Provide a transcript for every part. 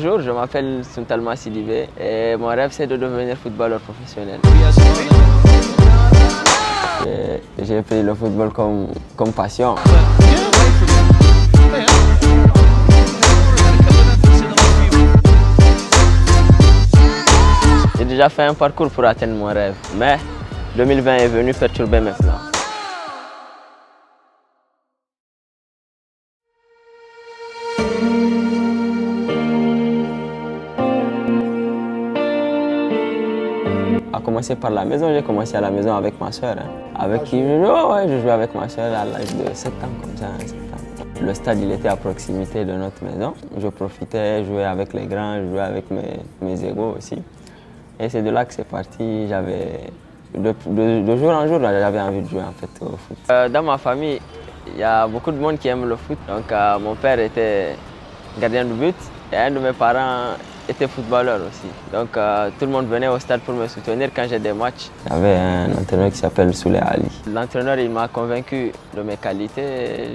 Bonjour, je m'appelle Suntalma Sidibé et mon rêve c'est de devenir footballeur professionnel. J'ai pris le football comme passion. J'ai déjà fait un parcours pour atteindre mon rêve, mais 2020 est venu perturber mes plans. A commencer par la maison, j'ai commencé à la maison avec ma soeur, avec qui je jouais avec ma soeur à l'âge de 7 ans, comme ça, 7 ans. Le stade il était à proximité de notre maison, je profitais, jouais avec les grands, je jouais avec mes égaux aussi. Et c'est de là que c'est parti, de jour en jour, j'avais envie de jouer en fait au foot. Dans ma famille, il y a beaucoup de monde qui aime le foot, donc mon père était gardien de but et un de mes parents était footballeur aussi. Donc tout le monde venait au stade pour me soutenir quand j'ai des matchs. Il y avait un entraîneur qui s'appelle Souley Ali. L'entraîneur il m'a convaincu de mes qualités,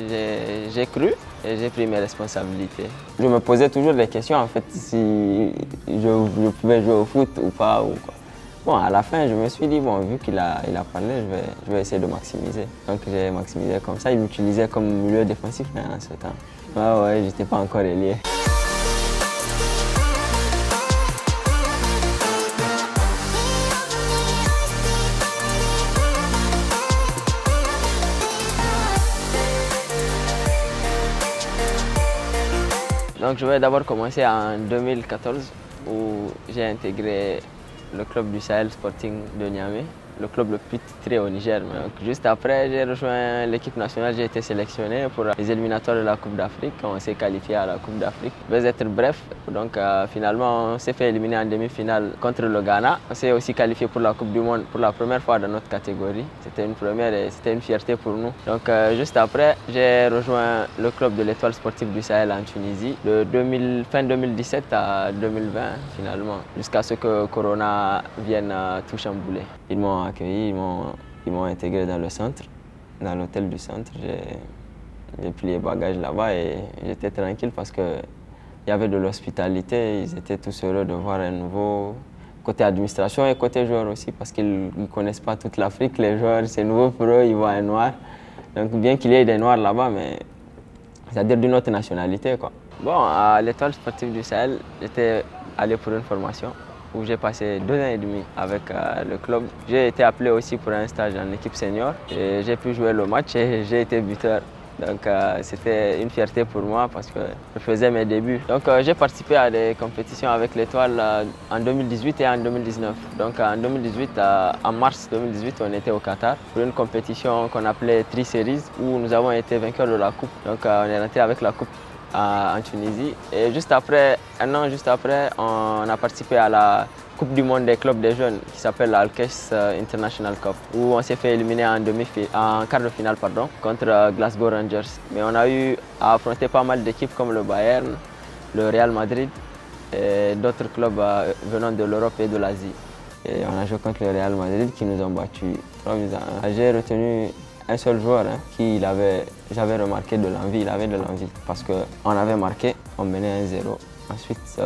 j'ai cru et j'ai pris mes responsabilités. Je me posais toujours des questions en fait si je pouvais jouer au foot ou pas. Ou quoi. Bon, à la fin, je me suis dit, bon, vu qu'il a parlé, je vais essayer de maximiser. Donc j'ai maximisé comme ça, il m'utilisait comme milieu défensif en ce temps. Ouais, j'étais pas encore ailier. Donc je vais d'abord commencer en 2014 où j'ai intégré le club du Sahel Sporting de Niamey, le club le plus titré au Niger. Donc, juste après, j'ai rejoint l'équipe nationale, j'ai été sélectionné pour les éliminatoires de la Coupe d'Afrique. On s'est qualifié à la Coupe d'Afrique. Je vais être bref, donc finalement on s'est fait éliminer en demi-finale contre le Ghana. On s'est aussi qualifié pour la Coupe du Monde pour la première fois dans notre catégorie. C'était une première et c'était une fierté pour nous. Donc juste après, j'ai rejoint le club de l'Étoile sportive du Sahel en Tunisie de fin 2017 à 2020 finalement, jusqu'à ce que Corona vienne tout chambouler. Ils m'ont accueilli, ils m'ont intégré dans le centre, dans l'hôtel du centre. J'ai pris les bagages là-bas et j'étais tranquille parce qu'il y avait de l'hospitalité. Ils étaient tous heureux de voir un nouveau côté administration et côté joueur aussi parce qu'ils ne connaissent pas toute l'Afrique. Les joueurs, c'est nouveau pour eux, ils voient un noir. Donc bien qu'il y ait des noirs là-bas, mais c'est-à-dire d'une autre nationalité, quoi. Bon, à l'Étoile sportive du Sahel, j'étais allé pour une formation où j'ai passé 2 ans et demi avec le club. J'ai été appelé aussi pour un stage en équipe senior et j'ai pu jouer le match et j'ai été buteur. Donc c'était une fierté pour moi parce que je faisais mes débuts. Donc j'ai participé à des compétitions avec l'Étoile en 2018 et en 2019. Donc en 2018, en mars 2018, on était au Qatar pour une compétition qu'on appelait Tri-Series où nous avons été vainqueurs de la coupe. Donc on est rentré avec la coupe en Tunisie. Et juste après, un an juste après, on a participé à la Coupe du monde des clubs des jeunes qui s'appelle l'Alkes International Cup où on s'est fait éliminer en quart de finale contre Glasgow Rangers. Mais on a eu à affronter pas mal d'équipes comme le Bayern, le Real Madrid et d'autres clubs venant de l'Europe et de l'Asie. Et on a joué contre le Real Madrid qui nous ont battus 3-1. J'ai retenu un seul joueur qui j'avais remarqué de l'envie, il avait de l'envie parce qu'on avait marqué, on menait 1-0. Ensuite,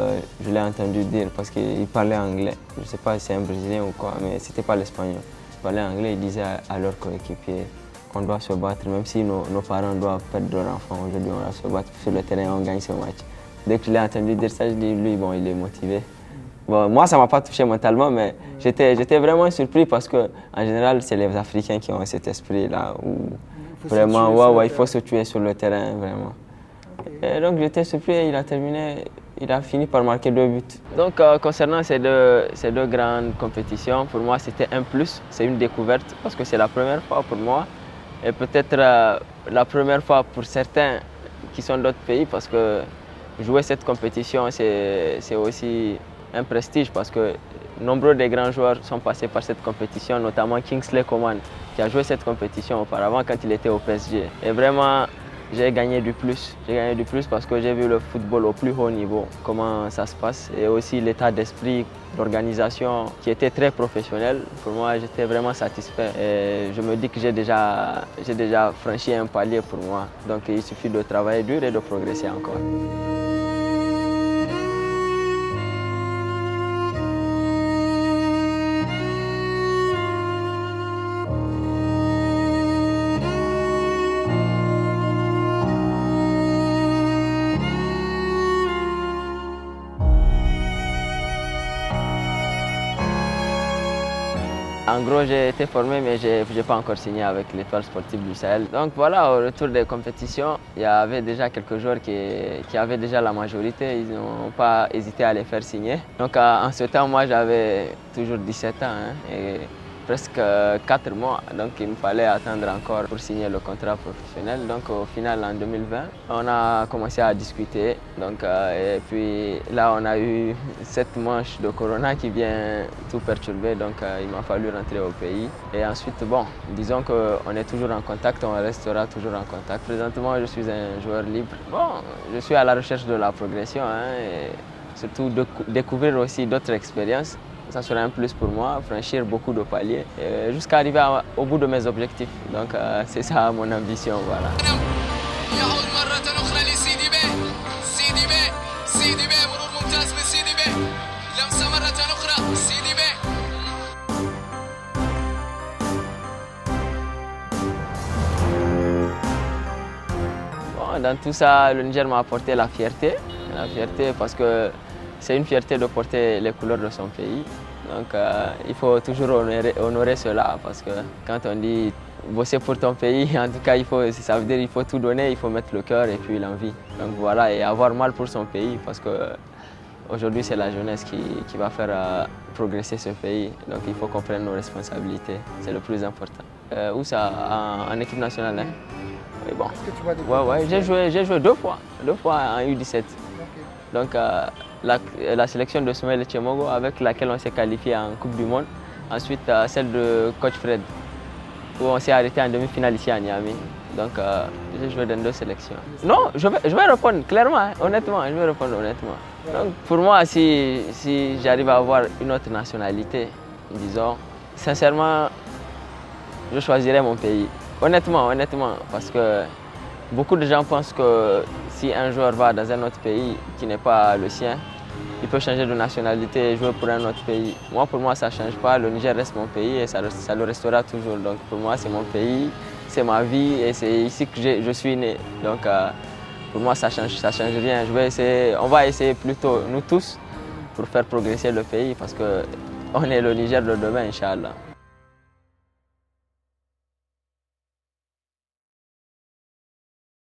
je l'ai entendu dire parce qu'il parlait anglais. Je ne sais pas si c'est un Brésilien ou quoi, mais ce n'était pas l'espagnol. Il parlait anglais, il disait à leurs coéquipiers qu'on doit se battre, même si nos parents doivent perdre leur enfant. Aujourd'hui, on doit se battre sur le terrain, on gagne ce match. Dès que je l'ai entendu dire ça, je dis, lui, bon, il est motivé. Bon, moi, ça ne m'a pas touché mentalement, mais j'étais vraiment surpris parce qu'en général, c'est les Africains qui ont cet esprit-là où vraiment, il faut se tuer sur le terrain, vraiment. Et donc j'étais surpris et il a fini par marquer 2 buts. Donc concernant ces deux grandes compétitions, pour moi c'était un plus, c'est une découverte parce que c'est la première fois pour moi et peut-être la première fois pour certains qui sont d'autres pays parce que jouer cette compétition c'est aussi un prestige parce que nombreux des grands joueurs sont passés par cette compétition, notamment Kingsley Coman qui a joué cette compétition auparavant quand il était au PSG. Et vraiment, j'ai gagné du plus. J'ai gagné du plus parce que j'ai vu le football au plus haut niveau, comment ça se passe et aussi l'état d'esprit, l'organisation qui était très professionnelle. Pour moi, j'étais vraiment satisfait et je me dis que j'ai déjà franchi un palier pour moi. Donc il suffit de travailler dur et de progresser encore. En gros, j'ai été formé, mais je n'ai pas encore signé avec l'Étoile sportive du Sahel. Donc voilà, au retour des compétitions, il y avait déjà quelques joueurs qui avaient déjà la majorité. Ils n'ont pas hésité à les faire signer. Donc en ce temps, moi, j'avais toujours 17 ans. Et presque 4 mois, donc il me fallait attendre encore pour signer le contrat professionnel. Donc au final, en 2020, on a commencé à discuter. Donc, et puis là, on a eu cette manche de Corona qui vient tout perturber. Donc il m'a fallu rentrer au pays. Et ensuite, bon, disons qu'on est toujours en contact, on restera toujours en contact. Présentement, je suis un joueur libre. Bon, je suis à la recherche de la progression et surtout de découvrir aussi d'autres expériences. Ça serait un plus pour moi, franchir beaucoup de paliers jusqu'à arriver au bout de mes objectifs. Donc c'est ça mon ambition, voilà. Bon, dans tout ça, le Niger m'a apporté la fierté parce que c'est une fierté de porter les couleurs de son pays. Donc il faut toujours honorer cela parce que quand on dit bosser pour ton pays, en tout cas ça veut dire qu'il faut tout donner, il faut mettre le cœur et puis l'envie. Donc voilà, et avoir mal pour son pays parce que aujourd'hui c'est la jeunesse qui va faire progresser ce pays. Donc il faut qu'on prenne nos responsabilités, c'est le plus important. Où ça? En équipe nationale. Hein? Oui, bon. Ouais, j'ai joué deux fois en U17. Donc la sélection de Soumaïla Tchemogo avec laquelle on s'est qualifié en Coupe du Monde. Ensuite celle de coach Fred où on s'est arrêté en demi-finale ici à Niamey. Donc j'ai joué dans deux sélections. Non, je vais répondre clairement, hein, honnêtement, je vais répondre honnêtement. Donc pour moi, si j'arrive à avoir une autre nationalité, disons, sincèrement, je choisirais mon pays. Honnêtement, parce que beaucoup de gens pensent que si un joueur va dans un autre pays qui n'est pas le sien, il peut changer de nationalité et jouer pour un autre pays. Moi, pour moi, ça ne change pas. Le Niger reste mon pays et ça le restera toujours. Donc pour moi, c'est mon pays, c'est ma vie et c'est ici que je suis né. Donc pour moi, ça change rien. On va essayer plutôt, nous tous, pour faire progresser le pays parce qu'on est le Niger de demain, Inch'Allah.